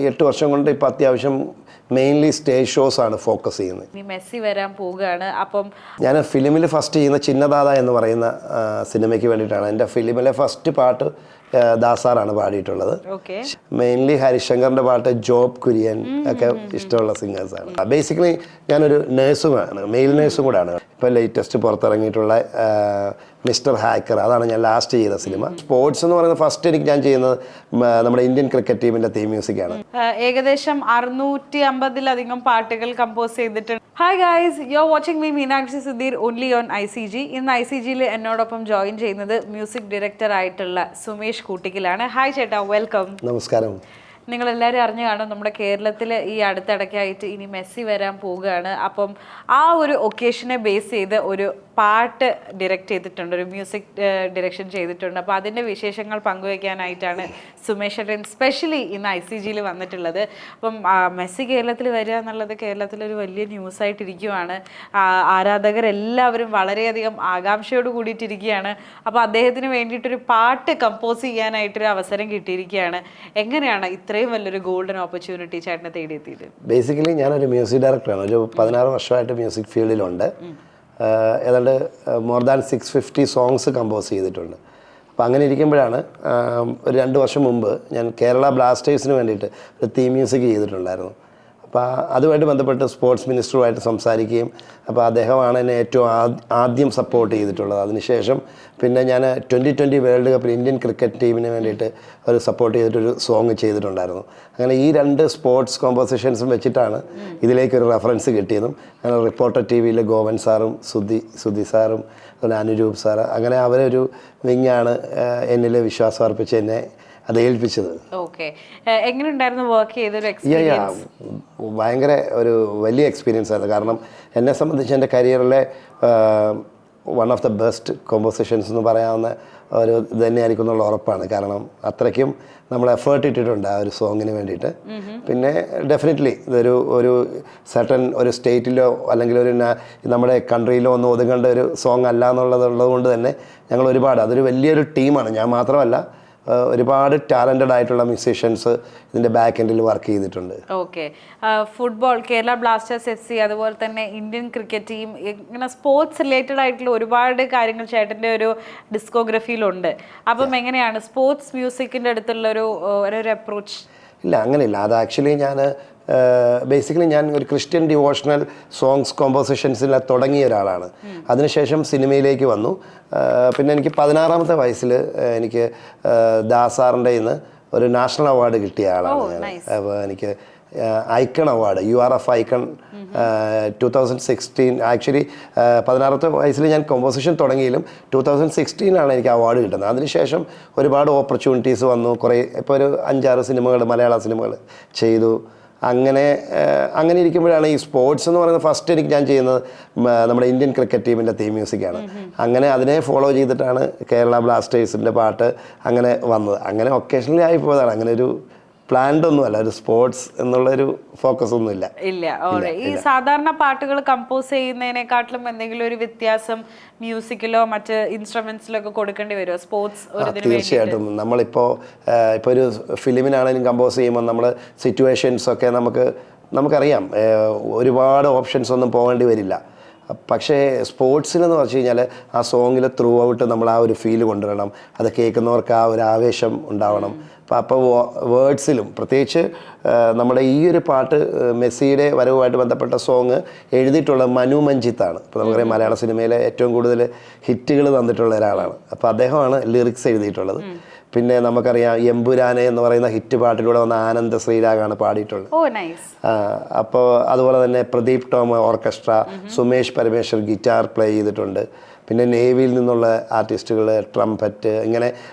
8 വർഷം കൊണ്ട് ഇപ്പോൾ അത്യാവശ്യം മെയിൻലി സ്റ്റേജ് ഷോസ് ആണ് ഫോക്കസ് ചെയ്യുന്നത്. ഇനി മെസ്സി വരാൻ പോവുകയാണ്. അപ്പം ഞാൻ ഫിലിമിൽ ഫസ്റ്റ് ചെയ്യുന്ന ചിന്നദാദ എന്ന് പറയുന്ന സിനിമയ്ക്ക് വേണ്ടിയിട്ടാണ്. എൻ്റെ ഫിലിമിലെ ഫസ്റ്റ് പാട്ട് ദാസാറാണ് പാടിയിട്ടുള്ളത്. മെയിൻലി ഹരിശങ്കറിൻ്റെ പാട്ട്, ജോബ് കുര്യൻ ഒക്കെ ഇഷ്ടമുള്ള സിംഗേഴ്സാണ്. ബേസിക്കലി ഞാനൊരു നേഴ്സുമാണ്, മെയിൽ നേഴ്സും കൂടെയാണ്. ഇപ്പോൾ ലേറ്റസ്റ്റ് പുറത്തിറങ്ങിയിട്ടുള്ള മിസ്റ്റർ ഹാക്കർ, അതാണ് ഞാൻ ലാസ്റ്റ് ചെയ്ത സിനിമ. സ്പോർട്സ് എന്ന് പറയുന്നത് ഫസ്റ്റ് ഞാൻ ചെയ്യുന്നത് നമ്മുടെ ഇന്ത്യൻ ക്രിക്കറ്റ് ടീമിൻ്റെ തീം മ്യൂസിക്കാണ്. ഏകദേശം 650-ലധികം പാട്ടുകൾ കമ്പോസ് ചെയ്തിട്ടുണ്ട്. Hi guys, you are watching me Meenakshi Sudheer only on ICG. ഇന്ന് ICGയിൽ എന്നോടൊപ്പം ജോയിൻ ചെയ്യുന്നത് മ്യൂസിക് ഡയറക്ടർ ആയിട്ടുള്ള സുമേഷ് കൂട്ടിക്കലാണ്. ഹായ് ചേട്ടാ, വെൽക്കം. നമസ്കാരം. നിങ്ങളെല്ലാവരും അറിഞ്ഞു കാണും, നമ്മുടെ കേരളത്തിൽ ഈ അടുത്തിടയ്ക്കായിട്ട് ഇനി മെസ്സി വരാൻ പോവുകയാണ്. അപ്പം ആ ഒരു ഒക്കേഷനെ ബേസ് ചെയ്ത് ഒരു പാട്ട് ഡയറക്റ്റ് ചെയ്തിട്ടുണ്ട്, ഒരു മ്യൂസിക് ഡയറക്ഷൻ ചെയ്തിട്ടുണ്ട്. അപ്പോൾ അതിൻ്റെ വിശേഷങ്ങൾ പങ്കുവയ്ക്കാനായിട്ടാണ് സുമേഷ് ഏട്ടൻ സ്പെഷ്യലി ഇന്ന് ICGയിൽ വന്നിട്ടുള്ളത്. അപ്പം മെസ്സി കേരളത്തിൽ വരിക എന്നുള്ളത് കേരളത്തിലൊരു വലിയ ന്യൂസായിട്ടിരിക്കുകയാണ്. ആരാധകരെല്ലാവരും വളരെയധികം ആകാംക്ഷയോട് കൂടിയിട്ടിരിക്കുകയാണ്. അപ്പോൾ അദ്ദേഹത്തിന് വേണ്ടിയിട്ടൊരു പാട്ട് കമ്പോസ് ചെയ്യാനായിട്ടൊരു അവസരം കിട്ടിയിരിക്കുകയാണ്. എങ്ങനെയാണ് ഇത്രയും വലിയൊരു ഗോൾഡൻ ഓപ്പർച്യൂണിറ്റി ചേട്ടനെ തേടിയെത്തിയത്? ബേസിക്കലി ഞാനൊരു മ്യൂസിക് ഡയറക്ടറാണ്. ഒരു 16 വർഷമായിട്ട് മ്യൂസിക് ഫീൽഡിലുണ്ട്. ഏതാണ്ട് മോർ ദാൻ 650 സോങ്സ് കമ്പോസ് ചെയ്തിട്ടുണ്ട്. അപ്പോൾ അങ്ങനെ ഇരിക്കുമ്പോഴാണ് ഒരു 2 വർഷം മുമ്പ് ഞാൻ കേരള ബ്ലാസ്റ്റേഴ്സിന് വേണ്ടിയിട്ട് ഒരു തീം മ്യൂസിക് ചെയ്തിട്ടുണ്ടായിരുന്നു. അപ്പോൾ അതുമായിട്ട് ബന്ധപ്പെട്ട് സ്പോർട്സ് മിനിസ്റ്ററുമായിട്ട് സംസാരിക്കുകയും, അപ്പോൾ അദ്ദേഹമാണ് എന്നെ ഏറ്റവും ആദ്യം സപ്പോർട്ട് ചെയ്തിട്ടുള്ളത്. അതിനുശേഷം പിന്നെ ഞാൻ 2020 വേൾഡ് കപ്പിൽ ഇന്ത്യൻ ക്രിക്കറ്റ് ടീമിന് വേണ്ടിയിട്ട് ഒരു സപ്പോർട്ട് ചെയ്തിട്ടൊരു സോങ് ചെയ്തിട്ടുണ്ടായിരുന്നു. അങ്ങനെ ഈ 2 സ്പോർട്സ് കോമ്പോസിഷൻസും വെച്ചിട്ടാണ് ഇതിലേക്കൊരു റെഫറൻസ് കിട്ടിയതും. അങ്ങനെ റിപ്പോർട്ടർ TVയിൽ ഗോവൻ സാറും സുധി സാറും അതുപോലെ അനുരൂപ് സാറ്, അങ്ങനെ അവരൊരു വിങ്ങാണ് എന്നിൽ വിശ്വാസം അർപ്പിച്ച് എന്നെ അത് ഏൽപ്പിച്ചത്. എങ്ങനെയുണ്ടായിരുന്നു വർക്ക് ചെയ്തൊരു എക്സ്പീരിയൻസ്? ഭയങ്കര ഒരു വലിയ എക്സ്പീരിയൻസ് ആയിരുന്നു. കാരണം എന്നെ സംബന്ധിച്ച് എൻ്റെ കരിയറിലെ one of the best compositions എന്ന് പറയാവുന്ന ഒരു ഇത് തന്നെയായിരിക്കും എന്നുള്ള ഉറപ്പാണ്. കാരണം അത്രയ്ക്കും നമ്മൾ എഫേർട്ട് ഇട്ടിട്ടുണ്ട് ആ ഒരു സോങ്ങിന് വേണ്ടിയിട്ട്. പിന്നെ ഡെഫിനറ്റ്ലി ഇതൊരു സർട്ടൻ ഒരു സ്റ്റേറ്റിലോ അല്ലെങ്കിൽ ഒരു നമ്മുടെ കൺട്രിയിലോ ഒന്നും ഒതുങ്ങേണ്ട ഒരു സോങ് അല്ല എന്നുള്ളത് കൊണ്ട് തന്നെ ഞങ്ങൾ അതൊരു വലിയൊരു ടീമാണ്. ഞാൻ മാത്രമല്ല, ഒരുപാട് ടാലൻറ്റഡ് ആയിട്ടുള്ള മ്യൂസീഷ്യൻസ് ഇതിൻ്റെ ബാക്ക് എൻഡിൽ വർക്ക് ചെയ്തിട്ടുണ്ട്. ഫുട്ബോൾ, കേരള ബ്ലാസ്റ്റേഴ്സ് FC, അതുപോലെ തന്നെ ഇന്ത്യൻ ക്രിക്കറ്റ് ടീം, ഇങ്ങനെ സ്പോർട്സ് റിലേറ്റഡ് ആയിട്ടുള്ള ഒരുപാട് കാര്യങ്ങൾ ചേട്ടൻ്റെ ഒരു ഡിസ്കോഗ്രഫിയിലുണ്ട്. അപ്പം എങ്ങനെയാണ് സ്പോർട്സ് മ്യൂസിക്കിൻ്റെ അടുത്തുള്ള ഒരു അപ്രോച്ച്? ഇല്ല, അങ്ങനെയില്ല. അത് ആക്ച്വലി ബേസിക്കലി ഞാൻ ഒരു ക്രിസ്ത്യൻ ഡിവോഷണൽ സോങ്സ് കോമ്പോസിഷൻസിൽ തുടങ്ങിയ ഒരാളാണ്. അതിനുശേഷം സിനിമയിലേക്ക് വന്നു. പിന്നെ എനിക്ക് 16-ാമത്തെ വയസ്സിൽ എനിക്ക് ദാസാറിൻ്റെ നിന്ന് ഒരു നാഷണൽ അവാർഡ് കിട്ടിയ ആളാണ് ഞാൻ. അപ്പോൾ എനിക്ക് icon award, URF icon 2016, actually 16-ാമത്തെ വയസ്സിൽ ഞാൻ കോമ്പോസിഷൻ തുടങ്ങിയാലും 2016 എനിക്ക് അവാർഡ് കിട്ടുന്നത്. അതിനുശേഷം ഒരുപാട് ഓപ്പർച്യൂണിറ്റീസ് വന്നു. ഇപ്പോൾ ഒരു 5-6 സിനിമകൾ, മലയാള സിനിമകൾ ചെയ്തു. അങ്ങനെ ഇരിക്കുമ്പോഴാണ് ഈ സ്പോർട്സ് എന്ന് പറയുന്നത് ഫസ്റ്റ് ഞാൻ ചെയ്യുന്നത് നമ്മുടെ ഇന്ത്യൻ ക്രിക്കറ്റ് ടീമിൻ്റെ തീം മ്യൂസിക്കാണ്. അങ്ങനെ അതിനെ ഫോളോ ചെയ്തിട്ടാണ് കേരള ബ്ലാസ്റ്റേഴ്സിൻ്റെ പാട്ട് അങ്ങനെ വന്നത്. അങ്ങനെ ഒക്കേഷണലി ആയിപ്പോയതാണ്. അങ്ങനെ ഒരു പ്ലാൻഡ് ഒന്നുമല്ല, ഒരു സ്പോർട്സ് എന്നുള്ളൊരു ഫോക്കസ് ഒന്നുമില്ല. ഈ സാധാരണ പാട്ടുകൾ കമ്പോസ് ചെയ്യുന്നതിനെക്കാട്ടിലും എന്തെങ്കിലും ഒരു വ്യത്യാസം മ്യൂസിക്കിലോ മറ്റ് ഇൻസ്ട്രുമെന്റ്സിലോ ഒക്കെ കൊടുക്കേണ്ടി വരുമോ സ്പോർട്സ്? തീർച്ചയായിട്ടും. നമ്മളിപ്പോൾ ഒരു ഫിലിമിനാണെങ്കിലും കമ്പോസ് ചെയ്യുമ്പോൾ നമ്മൾ സിറ്റുവേഷൻസ് ഒക്കെ നമുക്കറിയാം, ഒരുപാട് ഓപ്ഷൻസ് ഒന്നും പോകേണ്ടി വരില്ല. പക്ഷേ സ്പോർട്സിലെന്ന് പറഞ്ഞു കഴിഞ്ഞാൽ ആ സോങ്ങിൽ ത്രൂ ഔട്ട് നമ്മൾ ആ ഒരു ഫീൽ കൊണ്ടുവരണം. അത് കേൾക്കുന്നവർക്ക് ആ ഒരു ആവേശം ഉണ്ടാവണം. അപ്പോൾ വേർഡ്സിലും പ്രത്യേകിച്ച് നമ്മുടെ ഈ ഒരു പാട്ട് മെസ്സിയുടെ വരവുമായിട്ട് ബന്ധപ്പെട്ട സോങ് എഴുതിയിട്ടുള്ളത് മനു മഞ്ജിത്താണ്. ഇപ്പോൾ നമുക്കറിയാം മലയാള സിനിമയിലെ ഏറ്റവും കൂടുതൽ ഹിറ്റുകൾ തന്നിട്ടുള്ള ഒരാളാണ്. അപ്പോൾ അദ്ദേഹമാണ് ലിറിക്സ് എഴുതിയിട്ടുള്ളത്. പിന്നെ നമുക്കറിയാം എമ്പുരാനെ എന്ന് പറയുന്ന ഹിറ്റ് പാട്ടിലൂടെ വന്ന ആനന്ദ ശ്രീരാഗാണ് പാടിയിട്ടുള്ളത്. അപ്പോൾ അതുപോലെ തന്നെ Pradeep Tom orchestra, Sumesh Parameshwar guitar play ചെയ്തിട്ടുണ്ട്. പിന്നെ നേവിയിൽ നിന്നുള്ള ആർട്ടിസ്റ്റുകൾ ട്രംപറ്റ്, ഇങ്ങനെ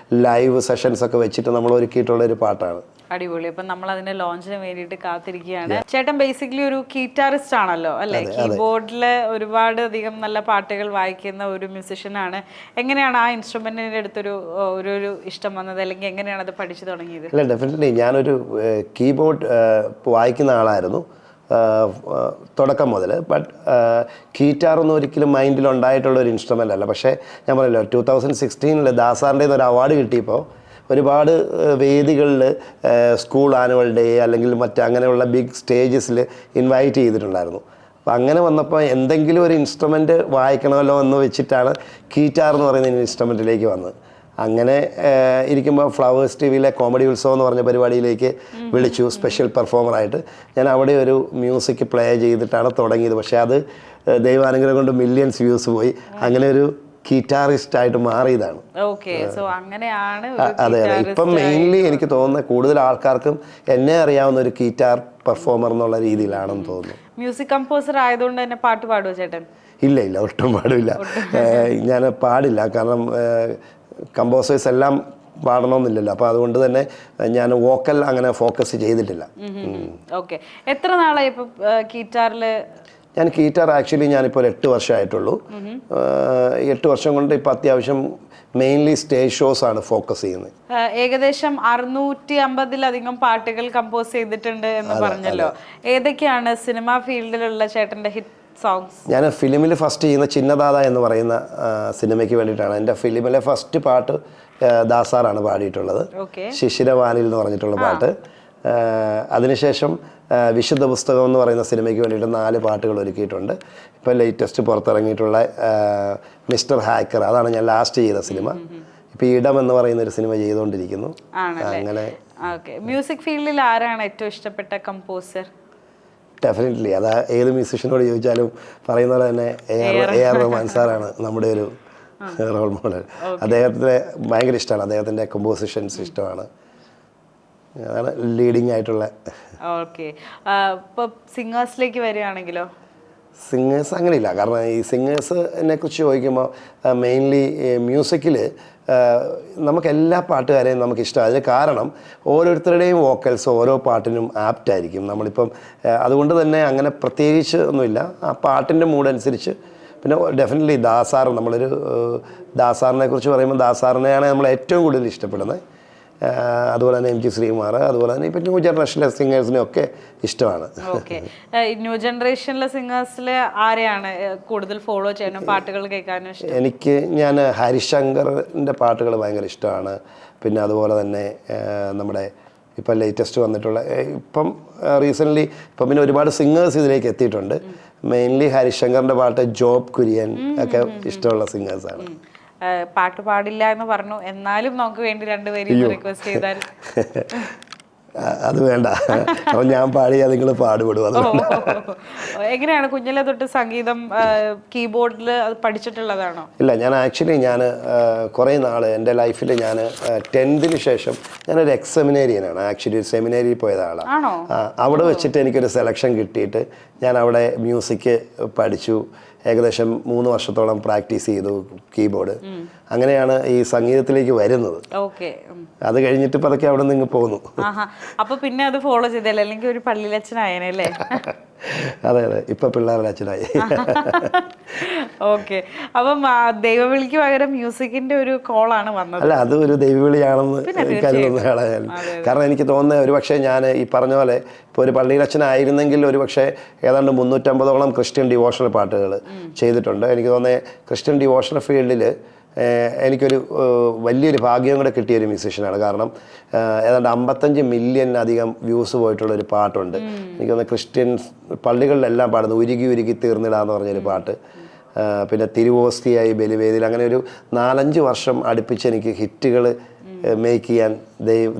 ലൈവ് സെഷൻസ് ഒക്കെ വെച്ചിട്ട് നമ്മൾ ഒരുക്കിയിട്ടുള്ള ഒരു പാട്ടാണ്. അടിപൊളി. അപ്പൊ നമ്മൾ അതിന്റെ ലോഞ്ചിന് വേണ്ടിയിട്ട് കാത്തിരിക്കുകയാണ്. ചേട്ടൻ ബേസിക്കലി ഒരു ഗിറ്റാറിസ്റ്റ് ആണല്ലോ അല്ലെ? കീബോർഡില് ഒരുപാട് അധികം നല്ല പാട്ടുകൾ വായിക്കുന്ന ഒരു മ്യൂസിഷ്യനാണ്. എങ്ങനെയാണ് ആ ഇൻസ്ട്രുമെന്റിന്റെ അടുത്തൊരു ഇഷ്ടം വന്നത്, അല്ലെങ്കിൽ എങ്ങനെയാണ് അത് പഠിച്ചു തുടങ്ങിയത്? അല്ല, ഡെഫിനറ്റ്ലി ഞാനൊരു കീബോർഡ് വായിക്കുന്ന ആളായിരുന്നു തുടക്കം മുതൽ. ബട്ട് ഗിറ്റാറൊന്നും ഒരിക്കലും മൈൻഡിൽ ഉണ്ടായിട്ടുള്ള ഒരു ഇൻസ്ട്രുമെൻ്റ് അല്ല. പക്ഷേ ഞാൻ പറയല്ലോ, 2016 ദാസാറിൻ്റെ ഒരു അവാർഡ് കിട്ടിയപ്പോൾ ഒരുപാട് വേദികളിൽ സ്കൂൾ ആനുവൽ ഡേ അല്ലെങ്കിൽ അങ്ങനെയുള്ള ബിഗ് സ്റ്റേജസിൽ ഇൻവൈറ്റ് ചെയ്തിട്ടുണ്ടായിരുന്നു. അപ്പോൾ അങ്ങനെ വന്നപ്പോൾ എന്തെങ്കിലും ഒരു ഇൻസ്ട്രുമെൻ്റ് വായിക്കണമല്ലോ എന്ന് വെച്ചിട്ടാണ് ഗിറ്റാർ എന്ന് പറയുന്ന ഇൻസ്ട്രുമെൻറ്റിലേക്ക് വന്നത്. അങ്ങനെ ഇരിക്കുമ്പോൾ ഫ്ലവേഴ്സ് ടി വിയിലെ കോമഡി ഉത്സവം എന്ന് പറഞ്ഞ പരിപാടിയിലേക്ക് വിളിച്ചു സ്പെഷ്യൽ പെർഫോമറായിട്ട്. ഞാൻ അവിടെ ഒരു മ്യൂസിക് പ്ലേ ചെയ്തിട്ടാണ് തുടങ്ങിയത്. പക്ഷേ അത് ദൈവാനുഗ്രഹം കൊണ്ട് മില്യൺസ് വ്യൂസ് പോയി. അങ്ങനെ ഒരു ഗിറ്റാറിസ്റ്റ് ആയിട്ട് മാറിയതാണ്. അതെ അതെ. ഇപ്പം മെയിൻലി എനിക്ക് തോന്നുന്നത് കൂടുതൽ ആൾക്കാർക്കും എന്നെ അറിയാവുന്ന ഒരു ഗിറ്റാർ പെർഫോമർ എന്നുള്ള രീതിയിലാണെന്ന് തോന്നുന്നു. മ്യൂസിക് കമ്പോസർ ആയതുകൊണ്ട് തന്നെ പാട്ട് പാടുമോ ചേട്ടൻ? ഇല്ല ഇല്ല, ഒട്ടും പാടില്ല. ഞാൻ പാടില്ല, കാരണം കമ്പോസേഴ്സ് എല്ലാം പാടണമെന്നില്ലല്ലോ. അപ്പോൾ അതുകൊണ്ട് തന്നെ ഞാൻ വോക്കൽ അങ്ങനെ ഫോക്കസ് ചെയ്തിട്ടില്ല. ഓക്കെ. എത്ര നാളായി ഇപ്പോൾ ഗിറ്റാറിൽ? ഞാൻ ഗിറ്റാർ ആക്ച്വലി ഞാനിപ്പോൾ 8 വർഷമായിട്ടുള്ളൂ. 8 വർഷം കൊണ്ട് ഇപ്പോൾ അത്യാവശ്യം മെയിൻലി സ്റ്റേജ് ഷോസ് ആണ് ഫോക്കസ് ചെയ്യുന്നത്. ഏകദേശം 650-ലധികം പാട്ടുകൾ കമ്പോസ് ചെയ്തിട്ടുണ്ട് എന്ന് പറഞ്ഞല്ലോ. ഏതൊക്കെയാണ് സിനിമാ ഫീൽഡിലുള്ള ചേട്ടൻ്റെ ഹിറ്റ് സോങ്സ്? ഞാൻ ഫിലിമിൽ ഫസ്റ്റ് ചെയ്യുന്ന ചിന്നദാദ എന്ന് പറയുന്ന സിനിമയ്ക്ക് വേണ്ടിയിട്ടാണ്. എൻ്റെ ഫിലിമിലെ ഫസ്റ്റ് പാട്ട് ദാസാറാണ് പാടിയിട്ടുള്ളത്, ശിശിരവാനിൽ എന്ന് പറഞ്ഞിട്ടുള്ള പാട്ട്. അതിനുശേഷം വിശുദ്ധ പുസ്തകം എന്ന് പറയുന്ന സിനിമയ്ക്ക് വേണ്ടിയിട്ട് 4 പാട്ടുകൾ ഒരുക്കിയിട്ടുണ്ട്. ഇപ്പോൾ ലേറ്റസ്റ്റ് പുറത്തിറങ്ങിയിട്ടുള്ള മിസ്റ്റർ ഹാക്കർ, അതാണ് ഞാൻ ലാസ്റ്റ് ചെയ്ത സിനിമ. ഇപ്പോൾ ഇടം എന്ന് പറയുന്ന ഒരു സിനിമ ചെയ്തുകൊണ്ടിരിക്കുന്നു. അങ്ങനെ മ്യൂസിക് ഫീൽഡിൽ ആരാണ് ഏറ്റവും ഇഷ്ടപ്പെട്ട കമ്പോസർ? ഡെഫിനറ്റ്ലി അത് ഏത് മ്യൂസിഷ്യനോട് ചോദിച്ചാലും പറയുന്ന പോലെ തന്നെ AR റഹ്മാൻ സാറാണ് നമ്മുടെ ഒരു റോൾ മോഡൽ. അദ്ദേഹത്തിന് ഭയങ്കര ഇഷ്ടമാണ്, അദ്ദേഹത്തിൻ്റെ കമ്പോസിഷൻസ് ഇഷ്ടമാണ്. അതാണ് ലീഡിങ് ആയിട്ടുള്ള. ഓക്കെ. ഇപ്പോൾ സിംഗേഴ്സിലേക്ക് വരികയാണെങ്കിലോ? സിംഗേഴ്സ് അങ്ങനെയില്ല, കാരണം ഈ സിംഗേഴ്സിനെ കുറിച്ച് ചോദിക്കുമ്പോൾ മെയിൻലി മ്യൂസിക്കിൽ നമുക്ക് എല്ലാ പാട്ടുകാരെയും നമുക്ക് ഇഷ്ടമാണ്. അതിന് കാരണം ഓരോരുത്തരുടെയും വോക്കൽസ് ഓരോ പാട്ടിനും ആപ്റ്റായിരിക്കും. നമ്മളിപ്പം അതുകൊണ്ട് തന്നെ അങ്ങനെ പ്രത്യേകിച്ച് ഒന്നുമില്ല, ആ പാട്ടിൻ്റെ മൂഡ് അനുസരിച്ച്. പിന്നെ ഡെഫിനറ്റ്ലി ദാസാർ, നമ്മളൊരു ദാസാറിനെ കുറിച്ച് പറയുമ്പോൾ ദാസാറിനെയാണ് നമ്മൾ ഏറ്റവും കൂടുതൽ ഇഷ്ടപ്പെടുന്നത്. അതുപോലെ തന്നെ MG ശ്രീകുമാർ, അതുപോലെ തന്നെ ഇപ്പം ന്യൂ ജനറേഷനിലെ സിംഗേഴ്സിനെ ഒക്കെ ഇഷ്ടമാണ്. ഓക്കെ. ന്യൂ ജനറേഷനിലെ സിംഗേഴ്സിൽ ആരെയാണ് കൂടുതൽ ഫോളോ ചെയ്യാനും പാട്ടുകൾ കേൾക്കാനും ഇഷ്ടം? ഞാൻ ഹരിശങ്കറിൻ്റെ പാട്ടുകൾ ഭയങ്കര ഇഷ്ടമാണ്. പിന്നെ അതുപോലെ തന്നെ നമ്മുടെ ഇപ്പം ലേറ്റസ്റ്റ് വന്നിട്ടുള്ള ഇപ്പം റീസെൻ്റ്ലി ഇപ്പം പിന്നെ ഒരുപാട് സിംഗേഴ്സ് ഇതിലേക്ക് എത്തിയിട്ടുണ്ട്. മെയിൻലി ഹരിശങ്കറിൻ്റെ പാട്ട്, ജോബ് കുര്യൻ ഒക്കെ ഇഷ്ടമുള്ള സിംഗേഴ്സാണ്. പാട്ട് പാടില്ല എന്ന് പറഞ്ഞു, എന്നാലും നമുക്ക് വേണ്ടി 2 പേരും റിക്വസ്റ്റ് ചെയ്താൽ? അത് വേണ്ട, അപ്പോൾ ഞാൻ പാടിയാൽ നിങ്ങൾ പാടുപെടും. എങ്ങനെയാണ് കുഞ്ഞിലെ തൊട്ട് സംഗീതം കീബോർഡിൽ അത് പഠിച്ചിട്ടുള്ളതാണോ? ഇല്ല, ഞാൻ കുറേ നാൾ എൻ്റെ ലൈഫിൽ ഞാൻ 10th ശേഷം ഞാനൊരു സെമിനേറിയനാണ്. ആക്ച്വലി ഒരു സെമിനേരിയിൽ പോയത് ആളാണ്. അവിടെ വെച്ചിട്ട് എനിക്കൊരു സെലക്ഷൻ കിട്ടിയിട്ട് ഞാൻ അവിടെ മ്യൂസിക് പഠിച്ചു. ഏകദേശം 3 വർഷത്തോളം പ്രാക്ടീസ് ചെയ്തു കീബോർഡ്. അങ്ങനെയാണ് ഈ സംഗീതത്തിലേക്ക് വരുന്നത്. അത് കഴിഞ്ഞിട്ട് പതുക്കെ അവിടെ നിന്ന് പോകുന്നു. അപ്പൊ പിന്നെ അത് ഫോളോ ചെയ്തല്ലേ, അല്ലെങ്കിൽ ഒരു പള്ളിയിലച്ഛനായനല്ലേ? അതെ അതെ, ഇപ്പൊ പിള്ളേരുടെ അച്ഛനായി. ഓക്കെ. അപ്പം ദൈവവിളിക്ക് പകരം മ്യൂസിക്കിന്റെ ഒരു കോളാണ് വന്നത്. അല്ല, അത് ഒരു ദൈവവിളിയാണെന്ന് കരുതുന്ന ആളാണ്. കാരണം എനിക്ക് തോന്നുന്നത് ഒരുപക്ഷെ ഞാൻ ഈ പറഞ്ഞ പോലെ ഇപ്പോൾ ഒരു പള്ളിയിലച്ഛനായിരുന്നെങ്കിൽ ഒരുപക്ഷെ ഏതാണ്ട് 350ഓളം ക്രിസ്ത്യൻ ഡിവോഷണൽ പാട്ടുകൾ ചെയ്തിട്ടുണ്ട്. എനിക്ക് തോന്നുന്നത് ക്രിസ്ത്യൻ ഡിവോഷണൽ ഫീൽഡിൽ എനിക്കൊരു വലിയൊരു ഭാഗ്യം കൂടെ കിട്ടിയൊരു മ്യൂസീഷ്യനാണ്. കാരണം ഏതാണ്ട് 55 മില്യണിലധികം വ്യൂസ് പോയിട്ടുള്ളൊരു പാട്ടുണ്ട്. എനിക്ക് തോന്നുന്നത് ക്രിസ്ത്യൻ പള്ളികളിലെല്ലാം പാടുന്നത് ഉരുകി ഉരുകി തീർന്നിടാന്ന് പറഞ്ഞൊരു പാട്ട്. പിന്നെ തിരുവോസ്തിയായി ബലിവേദിയിൽ, അങ്ങനെ ഒരു 4-5 വർഷം അടുപ്പിച്ച് എനിക്ക് ഹിറ്റുകൾ മേക്ക് ചെയ്യാൻ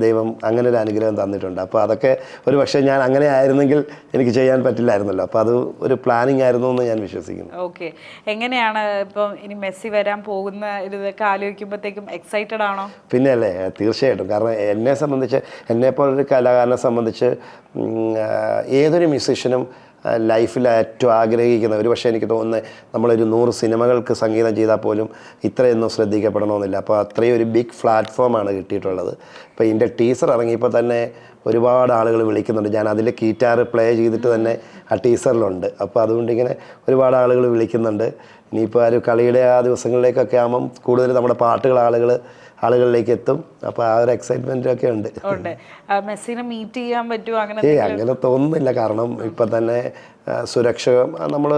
ദൈവം അങ്ങനെ ഒരു അനുഗ്രഹം തന്നിട്ടുണ്ട്. അപ്പോൾ അതൊക്കെ ഒരു പക്ഷേ ഞാൻ അങ്ങനെ ആയിരുന്നെങ്കിൽ എനിക്ക് ചെയ്യാൻ പറ്റില്ലായിരുന്നല്ലോ. അപ്പോൾ അത് ഒരു പ്ലാനിങ് ആയിരുന്നു എന്ന് ഞാൻ വിശ്വസിക്കുന്നു. ഓക്കെ. എങ്ങനെയാണ് ഇപ്പം ഇനി മെസ്സി വരാൻ പോകുന്ന ഇതൊക്കെ ആലോചിക്കുമ്പോഴത്തേക്കും എക്സൈറ്റഡ് ആണോ? പിന്നെ അല്ലേ, തീർച്ചയായിട്ടും. കാരണം എന്നെപ്പോലൊരു കലാകാരനെ സംബന്ധിച്ച് ഏതൊരു മ്യൂസീഷ്യനും ലൈഫിൽ ഏറ്റവും ആഗ്രഹിക്കുന്ന, ഒരു പക്ഷേ എനിക്ക് തോന്നുന്നത് നമ്മളൊരു 100 സിനിമകൾക്ക് സംഗീതം ചെയ്താൽ പോലും ഇത്രയൊന്നും ശ്രദ്ധിക്കപ്പെടണമെന്നില്ല. അപ്പോൾ അത്രയും ഒരു ബിഗ് പ്ലാറ്റ്ഫോമാണ് കിട്ടിയിട്ടുള്ളത്. ഇപ്പോൾ ഇതിൻ്റെ ടീസർ ഇറങ്ങിയപ്പോൾ തന്നെ ഒരുപാട് ആളുകൾ വിളിക്കുന്നുണ്ട്. ഞാൻ അതിൽ ഗിറ്റാർ പ്ലേ ചെയ്തിട്ട് തന്നെ ആ ടീസറിലുണ്ട്. അപ്പോൾ അതുകൊണ്ട് ഇങ്ങനെ ഒരുപാട് ആളുകൾ വിളിക്കുന്നുണ്ട്. ഇനിയിപ്പോൾ ഒരു കളിയുടെ ആ ദിവസങ്ങളിലേക്കൊക്കെ ആകുമ്പം കൂടുതൽ നമ്മുടെ പാട്ടുകൾ ആളുകളിലേക്ക് എത്തും. അപ്പോൾ ആ ഒരു എക്സൈറ്റ്മെൻ്റ് ഒക്കെ ഉണ്ട്. മെസ്സിനെ മീറ്റ് ചെയ്യാൻ പറ്റുമോ? അങ്ങനെ തോന്നുന്നില്ല. കാരണം ഇപ്പം തന്നെ സുരക്ഷ നമ്മൾ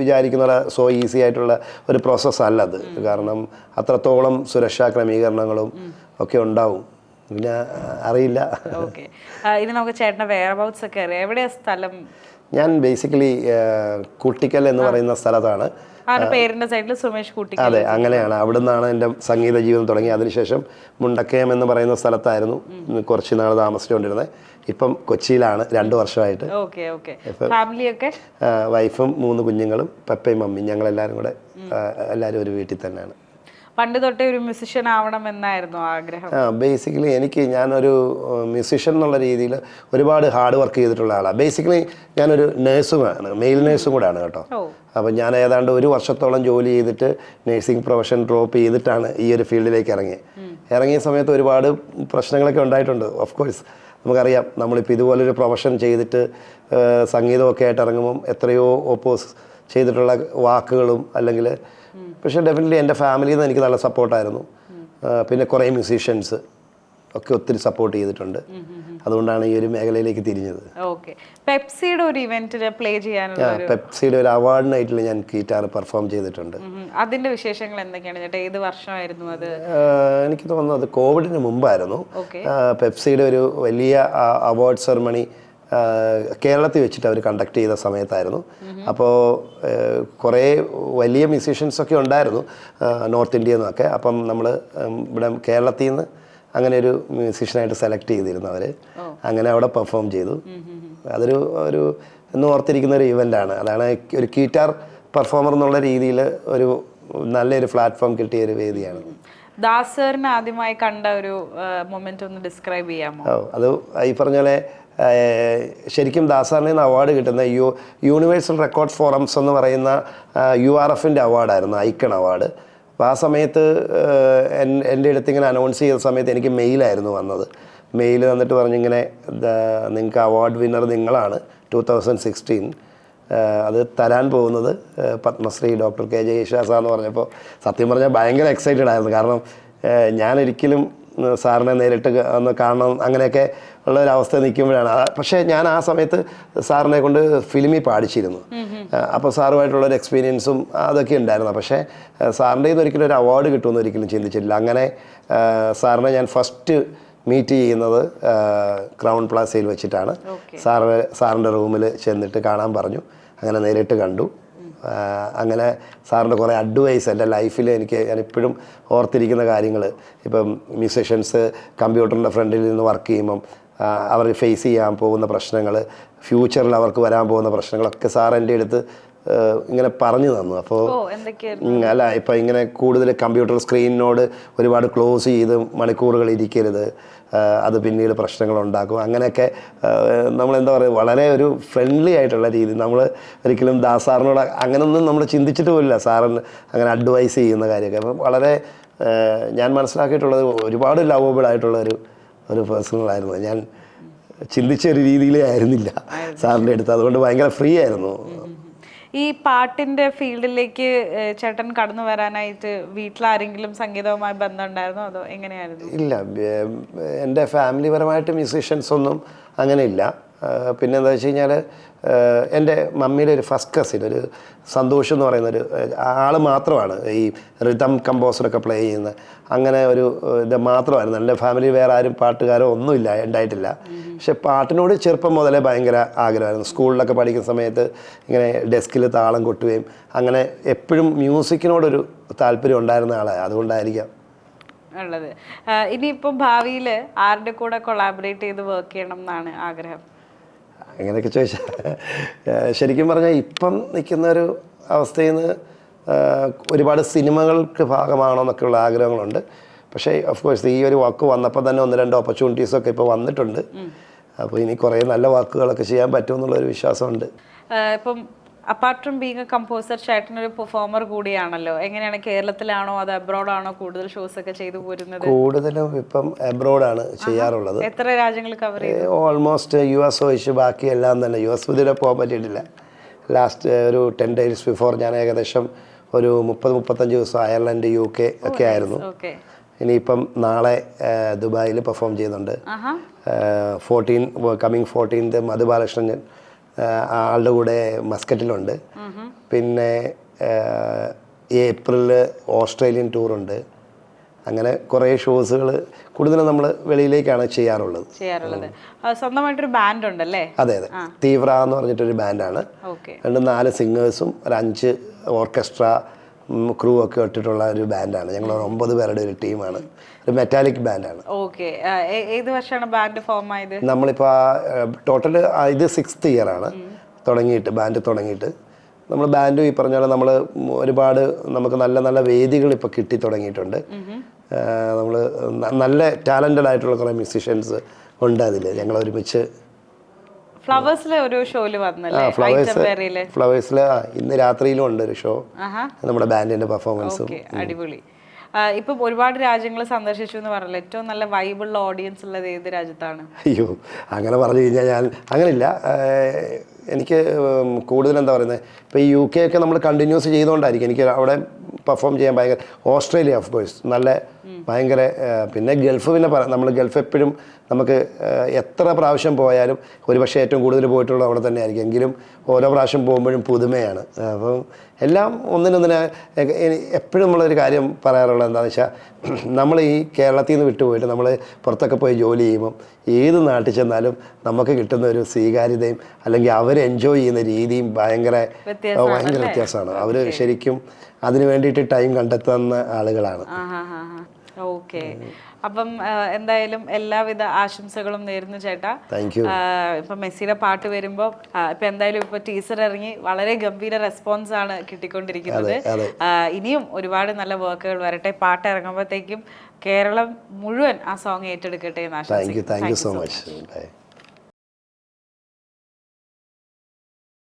വിചാരിക്കുന്ന സോ ഈസി ആയിട്ടുള്ള ഒരു പ്രോസസ്സ് അല്ല അത്. കാരണം അത്രത്തോളം സുരക്ഷാ ക്രമീകരണങ്ങളും ഒക്കെ ഉണ്ടാവും. പിന്നെ അറിയില്ല. ഓക്കെ, ഇനി നമുക്ക് ചേട്ടൻ്റെ വെയർ അബൌട്ട്സ് ഒക്കെ അറിയാം. എവിടെയാ സ്ഥലം? ഞാൻ ബേസിക്കലി കുട്ടിക്കൽ എന്ന് പറയുന്ന സ്ഥലത്താണ്. പേരിന്റെ സൈഡിൽ സുമേഷ് കുട്ടി. അതെ, അങ്ങനെയാണ്. അവിടെ നിന്നാണ് എൻ്റെ സംഗീത ജീവിതം തുടങ്ങി. അതിനുശേഷം മുണ്ടക്കയം എന്ന് പറയുന്ന സ്ഥലത്തായിരുന്നു കുറച്ച് നാൾ താമസിച്ചുകൊണ്ടിരുന്നത്. ഇപ്പം കൊച്ചിയിലാണ് 2 വർഷമായിട്ട്. Okay okay. ഫാമിലിയൊക്കെ? വൈഫും 3 കുഞ്ഞുങ്ങളും പപ്പയും മമ്മിയും, ഞങ്ങളെല്ലാവരും കൂടെ എല്ലാവരും ഒരു വീട്ടിൽ തന്നെയാണ്. പണ്ട് തൊട്ടേ ഒരു മ്യൂസിഷ്യൻ ആവണം എന്നായിരുന്നു ആഗ്രഹം? ബേസിക്കലി ഞാനൊരു മ്യൂസിഷ്യൻ എന്നുള്ള രീതിയിൽ ഒരുപാട് ഹാർഡ് വർക്ക് ചെയ്തിട്ടുള്ള ആളാണ്. ബേസിക്കലി ഞാനൊരു നേഴ്സുമാണ്, മെയിൽ നേഴ്സും കൂടെയാണ് കേട്ടോ. അപ്പോൾ ഞാൻ ഏതാണ്ട് 1 വർഷത്തോളം ജോലി ചെയ്തിട്ട് നേഴ്സിംഗ് പ്രൊഫഷൻ ഡ്രോപ്പ് ചെയ്തിട്ടാണ് ഈ ഒരു ഫീൽഡിലേക്ക് ഇറങ്ങിയ സമയത്ത് ഒരുപാട് പ്രശ്നങ്ങളൊക്കെ ഉണ്ടായിട്ടുണ്ട്. ഓഫ് കോഴ്സ് നമുക്കറിയാം, നമ്മളിപ്പോൾ ഇതുപോലൊരു പ്രൊഫഷൻ ചെയ്തിട്ട് സംഗീതമൊക്കെ ആയിട്ട് ഇറങ്ങുമ്പം എത്രയോ ഓപ്പോസ് ചെയ്തിട്ടുള്ള വാക്കുകളും അല്ലെങ്കിൽ, പക്ഷേ ഡെഫിനറ്റ്ലി എൻ്റെ ഫാമിലിയിൽ നിന്ന് എനിക്ക് നല്ല സപ്പോർട്ടായിരുന്നു. പിന്നെ കുറേ മ്യൂസീഷ്യൻസ് ഒക്കെ ഒത്തിരി സപ്പോർട്ട് ചെയ്തിട്ടുണ്ട്. അതുകൊണ്ടാണ് ഈ ഒരു മേഖലയിലേക്ക് തിരിഞ്ഞത്. ഓക്കെ. പെപ്സിയുടെ ഒരു ഇവന്റിന് പ്ലേ ചെയ്യാനുള്ള പെപ്സിയുടെ ഒരു അവാർഡ് നൈറ്റിൽ ഞാൻ ഗിറ്റാർ പെർഫോം ചെയ്തിട്ടുണ്ട്. അതിന്റെ വിശേഷങ്ങൾ എന്തൊക്കെയാണ് ചേട്ടാ? ഏത് വർഷമായിരുന്നു അത്? എനിക്ക് തോന്നുന്നത് കോവിഡിന് മുമ്പായിരുന്നു. പെപ്സിയുടെ ഒരു വലിയ അവാർഡ് സെറമണി കേരളത്തിൽ വെച്ചിട്ട് അവർ കണ്ടക്ട് ചെയ്ത സമയത്തായിരുന്നു. അപ്പോൾ കുറേ വലിയ മ്യൂസീഷ്യൻസൊക്കെ ഉണ്ടായിരുന്നു നോർത്ത് ഇന്ത്യയിൽ നിന്നൊക്കെ. അപ്പം നമ്മൾ ഇവിടെ കേരളത്തിൽ നിന്ന് അങ്ങനെ ഒരു മ്യൂസീഷ്യനായിട്ട് സെലക്ട് ചെയ്തിരുന്നു അവർ. അങ്ങനെ അവിടെ പെർഫോം ചെയ്തു. അതൊരു എന്നും ഓർത്തിരിക്കുന്ന ഒരു ഇവൻ്റാണ്. അതാണ് ഒരു ഗിറ്റാർ പെർഫോമർ എന്നുള്ള രീതിയിൽ ഒരു നല്ലൊരു പ്ലാറ്റ്ഫോം കിട്ടിയ ഒരു വേദിയാണ്. ദാസറിനെ ആദ്യമായി കണ്ട ഒരു മൊമെന്റ് ഒന്ന് ഡിസ്ക്രൈബ് ചെയ്യാമോ? അത് ഈ പറഞ്ഞ പോലെ ശരിക്കും ദാസാറിന് നിന്ന് അവാർഡ് കിട്ടുന്ന യൂണിവേഴ്സൽ റെക്കോർഡ് ഫോറംസ് എന്ന് പറയുന്ന URFൻ്റെ അവാർഡായിരുന്നു, ഐക്കൺ അവാർഡ്. അപ്പോൾ ആ സമയത്ത് എൻ്റെ അടുത്ത് ഇങ്ങനെ അനൗൺസ് ചെയ്ത സമയത്ത് എനിക്ക് മെയിലായിരുന്നു വന്നത്. മെയിൽ വന്നിട്ട് പറഞ്ഞിങ്ങനെ, നിങ്ങൾക്ക് അവാർഡ് വിന്നർ നിങ്ങളാണ് 2016, അത് തരാൻ പോകുന്നത് പത്മശ്രീ ഡോക്ടർ KJ യേശുദാസ് എന്ന് പറഞ്ഞപ്പോൾ സത്യം പറഞ്ഞാൽ ഭയങ്കര എക്സൈറ്റഡ് ആയിരുന്നു. കാരണം ഞാനൊരിക്കലും സാറിനെ നേരിട്ട് ഒന്ന് കാണണം അങ്ങനെയൊക്കെ ഉള്ള ഒരു അവസ്ഥ നിൽക്കുമ്പോഴാണ്. പക്ഷേ ഞാൻ ആ സമയത്ത് സാറിനെ കൊണ്ട് ഫിലിമിൽ പാടിച്ചിരുന്നു. അപ്പോൾ സാറുമായിട്ടുള്ളൊരു എക്സ്പീരിയൻസും അതൊക്കെ ഉണ്ടായിരുന്നു. പക്ഷേ സാറിൻ്റെ നിന്ന് ഒരിക്കലും ഒരു അവാർഡ് കിട്ടുമെന്ന് ഒരിക്കലും ചിന്തിച്ചിട്ടില്ല. അങ്ങനെ സാറിനെ ഞാൻ ഫസ്റ്റ് മീറ്റ് ചെയ്യുന്നത് ക്രൗൺ പ്ലാസയിൽ വെച്ചിട്ടാണ്. സാറിൻ്റെ റൂമിൽ ചെന്നിട്ട് കാണാൻ പറഞ്ഞു. അങ്ങനെ നേരിട്ട് കണ്ടു. അങ്ങനെ സാറിൻ്റെ കുറേ അഡ്വൈസ് എൻ്റെ ലൈഫിൽ ഞാനിപ്പോഴും ഓർത്തിരിക്കുന്ന കാര്യങ്ങൾ, ഇപ്പം മ്യൂസിഷ്യൻസ് കമ്പ്യൂട്ടറിൻ്റെ ഫ്രണ്ടിൽ നിന്ന് വർക്ക് ചെയ്യുമ്പം അവർ ഫേസ് ചെയ്യാൻ പോകുന്ന പ്രശ്നങ്ങൾ, ഫ്യൂച്ചറിൽ അവർക്ക് വരാൻ പോകുന്ന പ്രശ്നങ്ങളൊക്കെ സാർ എൻ്റെ അടുത്ത് ഇങ്ങനെ പറഞ്ഞു തന്നു. അപ്പോൾ അല്ല, ഇപ്പം ഇങ്ങനെ കൂടുതൽ കമ്പ്യൂട്ടർ സ്ക്രീനിനോട് ഒരുപാട് ക്ലോസ് ചെയ്ത് മണിക്കൂറുകൾ ഇരിക്കരുത്, അത് പിന്നീട് പ്രശ്നങ്ങളുണ്ടാക്കും. അങ്ങനെയൊക്കെ നമ്മളെന്താ പറയുക, വളരെ ഒരു ഫ്രണ്ട്ലി ആയിട്ടുള്ള രീതി. നമ്മൾ ഒരിക്കലും ദാസാറിനോട് അങ്ങനെയൊന്നും നമ്മൾ ചിന്തിച്ചിട്ട് പോലില്ല സാറിന് അങ്ങനെ അഡ്വൈസ് ചെയ്യുന്ന കാര്യമൊക്കെ. അപ്പം വളരെ ഞാൻ മനസ്സിലാക്കിയിട്ടുള്ളത് ഒരുപാട് ലവബിൾ ആയിട്ടുള്ള ഒരു പേഴ്സണലായിരുന്നു. ഞാൻ ചിന്തിച്ച ഒരു രീതിയിലേ ആയിരുന്നില്ല സാറിൻ്റെ അടുത്ത്. അതുകൊണ്ട് ഭയങ്കര ഫ്രീ ആയിരുന്നു. ഈ പാട്ടിന്റെ ഫീൽഡിലേക്ക് ചേട്ടൻ കടന്നു വരാനായിട്ട് വീട്ടിലാരെങ്കിലും സംഗീതവുമായി ബന്ധമുണ്ടായിരുന്നോ, അതോ എങ്ങനെയായിരുന്നു? ഇല്ല, എൻ്റെ ഫാമിലി പരമായിട്ട് മ്യൂസീഷ്യൻസ് ഒന്നും അങ്ങനെ ഇല്ല. പിന്നെ എന്താ വെച്ച് കഴിഞ്ഞാൽ എൻ്റെ മമ്മിയുടെ ഒരു ഫസ്റ്റ് കസിൻ, ഒരു സന്തോഷ് എന്ന് പറയുന്നൊരു ആൾ മാത്രമാണ് ഈ റിതം കമ്പോസറൊക്കെ പ്ലേ ചെയ്യുന്നത്. അങ്ങനെ ഒരു ഇത് മാത്രമായിരുന്നു. എൻ്റെ ഫാമിലി വേറെ ആരും പാട്ടുകാരോ ഒന്നുമില്ല, ഉണ്ടായിട്ടില്ല. പക്ഷെ പാട്ടിനോട് ചെറുപ്പം മുതലേ ഭയങ്കര ആഗ്രഹമായിരുന്നു. സ്കൂളിലൊക്കെ പഠിക്കുന്ന സമയത്ത് ഇങ്ങനെ ഡെസ്കിൽ താളം കൊട്ടുകയും അങ്ങനെ എപ്പോഴും മ്യൂസിക്കിനോടൊരു താല്പര്യം ഉണ്ടായിരുന്ന ആളാണ്. അതുകൊണ്ടായിരിക്കാം ഉള്ളത്. ഇനിയിപ്പം ഭാവിയിൽ ആരുടെ കൂടെ കൊളാബറേറ്റ് ചെയ്ത് വർക്ക് ചെയ്യണം എന്നാണ് ആഗ്രഹം? അങ്ങനെയൊക്കെ ചോദിച്ചാൽ ശരിക്കും പറഞ്ഞാൽ ഇപ്പം നിൽക്കുന്ന ഒരു അവസ്ഥയിൽ നിന്ന് ഒരുപാട് സിനിമകൾക്ക് ഭാഗമാകണമെന്നൊക്കെയുള്ള ആഗ്രഹങ്ങളുണ്ട്. പക്ഷേ ഓഫ് കോഴ്സ് ഈ ഒരു വാക്ക് വന്നപ്പോൾ തന്നെ 1-2 ഓപ്പർച്യൂണിറ്റീസൊക്കെ ഇപ്പോൾ വന്നിട്ടുണ്ട്. അപ്പോൾ ഇനി കുറേ നല്ല വാക്കുകളൊക്കെ ചെയ്യാൻ പറ്റുമെന്നുള്ളൊരു വിശ്വാസമുണ്ട്. ഇപ്പം apart from being a composer, ചേട്ടനൊരു പെർഫോമർ കൂടിയാണല്ലോ. എങ്ങനെയാണ്, കേരളത്തിലാണോ അതോ അബ്രോഡാണോ കൂടുതൽ ഷോസ് ഒക്കെ ചെയ്തു പോരുന്നത്? കൂടുതലും ഇപ്പം അബ്രോഡാണ് ചെയ്യാറുള്ളത്. എത്ര രാജ്യങ്ങൾ കവർ ചെയ്തു? ഓൾമോസ്റ്റ് US ഒഴിച്ച് ബാക്കി എല്ലാം തന്നെ. US ഇതുവരെ പോകാൻ പറ്റിയിട്ടില്ല. ലാസ്റ്റ് ഒരു 10 days ബിഫോർ ഞാൻ ഏകദേശം ഒരു 30-35 ദിവസം അയർലൻഡ്, UK ഒക്കെ ആയിരുന്നു. ഇനിയിപ്പം നാളെ ദുബായിൽ പെർഫോം ചെയ്യുന്നുണ്ട്. 14th മധുബാലകൃഷ്ണൻ ആളുടെ കൂടെ മസ്കറ്റിലുണ്ട്. പിന്നെ ഏപ്രിലിൽ ഓസ്ട്രേലിയൻ ടൂറുണ്ട്. അങ്ങനെ കുറേ ഷോസുകൾ കൂടുതലും നമ്മൾ വെളിയിലേക്കാണ് ചെയ്യാറുള്ളത്. സ്വന്തമായിട്ടൊരു ബാൻഡ് ഉണ്ടല്ലേ? അതെ അതെ, തീവ്ര എന്ന് പറഞ്ഞിട്ടൊരു ബാൻഡാണ്. 4 സിംഗേഴ്സും ഒരു 5 ഓർക്കസ്ട്ര ക്രൂ ഒക്കെ ഇട്ടിട്ടുള്ള ഒരു ബാൻഡാണ്. ഞങ്ങൾ 9 പേരുടെ ഒരു ടീമാണ്. ഒരു മെറ്റാലിക് ബാൻഡാണ്. ഏത് വർഷമാണ് ബാൻഡ് ഫോം ആയത്? നമ്മളിപ്പോൾ ടോട്ടൽ ഇത് 6th ഇയർ ആണ് തുടങ്ങിയിട്ട്, ബാൻഡ് തുടങ്ങിയിട്ട്. നമ്മൾ ബാൻഡും ഈ പറഞ്ഞ പോലെ നമ്മൾ ഒരുപാട് നമുക്ക് നല്ല നല്ല വേദികൾ ഇപ്പോൾ കിട്ടി തുടങ്ങിയിട്ടുണ്ട്. നമ്മൾ നല്ല ടാലൻറ്റഡ് ആയിട്ടുള്ള കുറേ മ്യൂസീഷ്യൻസ് ഉണ്ട് അതിൽ. ഞങ്ങൾ ഒരുമിച്ച് ഫ്ലവേഴ്സിലെ ഒരു ഷോയില് വന്നല്ലേ? ഫ്ലവേഴ്സിൽ ഇന്ന് രാത്രിയിലും ഉണ്ട് ഒരു ഷോ, നമ്മുടെ ബാൻഡിന്റെ പെർഫോമൻസും. അടിപൊളി. ഇപ്പം ഒരുപാട് രാജ്യങ്ങൾ സന്ദർശിച്ചു എന്ന് പറഞ്ഞല്ലോ. ഏറ്റവും നല്ല വൈബുള്ള ഓഡിയൻസ് ഉള്ളത് ഏത് രാജ്യത്താണ്? അയ്യോ, അങ്ങനെ പറഞ്ഞു കഴിഞ്ഞാൽ ഞാൻ അങ്ങനെയില്ല. എനിക്ക് കൂടുതൽ എന്താ പറയുന്നത്, ഇപ്പോൾ ഈ UK ഒക്കെ നമ്മൾ കണ്ടിന്യൂസ് ചെയ്തുകൊണ്ടായിരിക്കും എനിക്ക് അവിടെ പെർഫോം ചെയ്യാൻ ഭയങ്കര. ഓസ്ട്രേലിയ ഓഫ് കോഴ്സ് നല്ല ഭയങ്കര. പിന്നെ ഗൾഫ്, പിന്നെ നമ്മൾ ഗൾഫ് എപ്പോഴും നമുക്ക് എത്ര പ്രാവശ്യം പോയാലും ഒരുപക്ഷെ ഏറ്റവും കൂടുതൽ പോയിട്ടുള്ളത് അവിടെ തന്നെ ആയിരിക്കും. എങ്കിലും ഓരോ പ്രാവശ്യം പോകുമ്പോഴും പുതുമയാണ്. അപ്പം എല്ലാം ഒന്നിനൊന്നിന് എപ്പോഴും നമ്മളൊരു കാര്യം പറയാറുള്ളത് എന്താണെന്ന് വെച്ചാൽ, നമ്മൾ ഈ കേരളത്തിൽ നിന്ന് വിട്ടുപോയിട്ട് നമ്മൾ പുറത്തൊക്കെ പോയി ജോലി ചെയ്യുമ്പം ഏത് നാട്ടിൽ ചെന്നാലും നമുക്ക് കിട്ടുന്ന ഒരു സ്വീകാര്യതയും അല്ലെങ്കിൽ അവർ എൻജോയ് ചെയ്യുന്ന രീതിയും ഭയങ്കര വ്യത്യാസമാണ്. അവർ ശരിക്കും അതിന് വേണ്ടിയിട്ട് ടൈം കണ്ടെത്തുന്ന ആളുകളാണ്. ഓക്കെ, അപ്പം എന്തായാലും എല്ലാവിധ ആശംസകളും നേരുന്നു ചേട്ടാ. ഇപ്പൊ മെസ്സിയുടെ പാട്ട് വരുമ്പോൾ ഇപ്പൊ എന്തായാലും ഇപ്പൊ ടീസർ ഇറങ്ങി വളരെ ഗംഭീര റെസ്പോൺസ് ആണ് കിട്ടിക്കൊണ്ടിരിക്കുന്നത്. ഇനിയും ഒരുപാട് നല്ല വർക്കുകൾ വരട്ടെ. പാട്ട് ഇറങ്ങുമ്പോഴത്തേക്കും കേരളം മുഴുവൻ ആ സോങ് ഏറ്റെടുക്കട്ടെ എന്ന് ആശംസിക്കുന്നു. Thank you so much.